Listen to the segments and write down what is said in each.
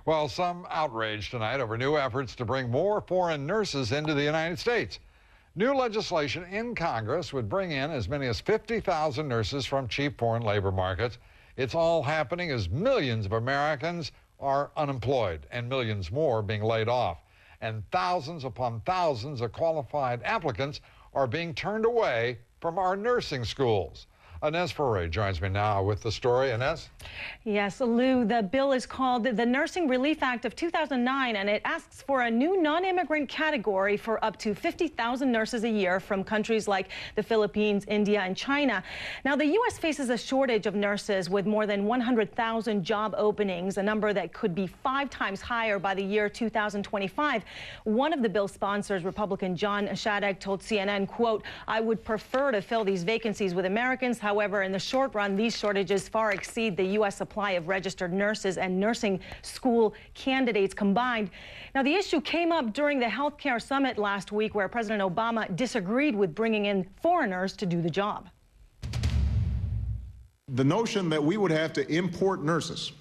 Well, some outraged tonight over new efforts to bring more foreign nurses into the United States. New legislation in Congress would bring in as many as 50,000 nurses from cheap foreign labor markets. It's all happening as millions of Americans are unemployed and millions more being laid off. And thousands upon thousands of qualified applicants are being turned away from our nursing schools. Inez Foray joins me now with the story. Inez? Yes, Lou, the bill is called the Nursing Relief Act of 2009, and it asks for a new non-immigrant category for up to 50,000 nurses a year from countries like the Philippines, India, and China. Now, the U.S. faces a shortage of nurses with more than 100,000 job openings, a number that could be 5 times higher by the year 2025. One of the bill's sponsors, Republican John Shadegg, told CNN, quote, "I would prefer to fill these vacancies with Americans. However, in the short run, these shortages far exceed the U.S. supply of registered nurses and nursing school candidates combined." Now, the issue came up during the healthcare summit last week, where President Obama disagreed with bringing in foreigners to do the job. The notion that we would have to import nurses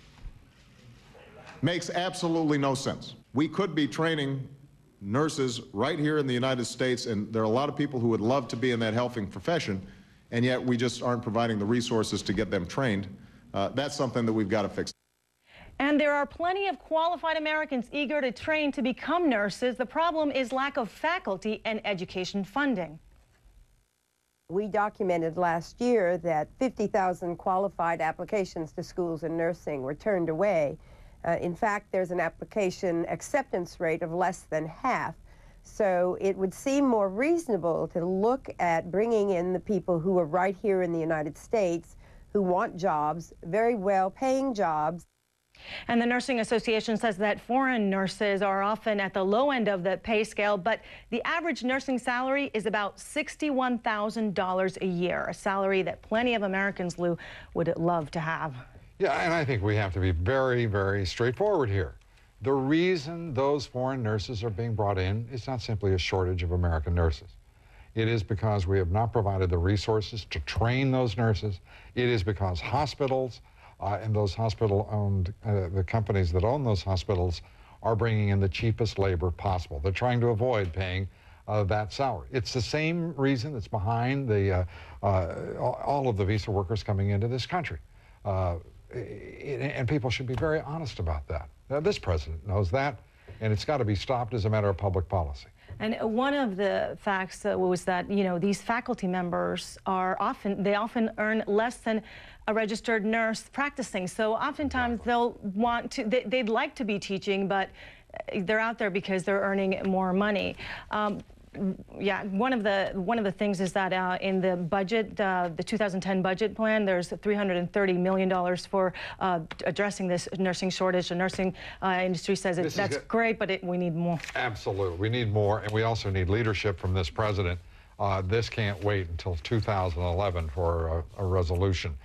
makes absolutely no sense. We could be training nurses right here in the United States, and there are a lot of people who would love to be in that helping profession, and yet we just aren't providing the resources to get them trained. That's something that we've got to fix. And there are plenty of qualified Americans eager to train to become nurses. The problem is lack of faculty and education funding. We documented last year that 50,000 qualified applications to schools in nursing were turned away. In fact, there's an application acceptance rate of less than half. So it would seem more reasonable to look at bringing in the people who are right here in the United States, who want jobs, very well-paying jobs. And the Nursing Association says that foreign nurses are often at the low end of the pay scale, but the average nursing salary is about $61,000 a year, a salary that plenty of Americans, Lou, would love to have. Yeah, and I think we have to be very, very straightforward here. The reason those foreign nurses are being brought in is not simply a shortage of American nurses. It is because we have not provided the resources to train those nurses. It is because hospitals and those hospital-owned, the companies that own those hospitals are bringing in the cheapest labor possible. They're trying to avoid paying that salary. It's the same reason that's behind the, all of the visa workers coming into this country. And people should be very honest about that. Now, this president knows that, and it's got to be stopped as a matter of public policy. And one of the facts was that, you know, these faculty members are often earn less than a registered nurse practicing. So oftentimes they'll want to, they'd like to be teaching, but they're out there because they're earning more money. Yeah, one of the things is that in the budget, the 2010 budget plan, there's $330 million for addressing this nursing shortage. The nursing industry says that's great, but we need more. Absolutely, we need more, and we also need leadership from this president. This can't wait until 2011 for a resolution.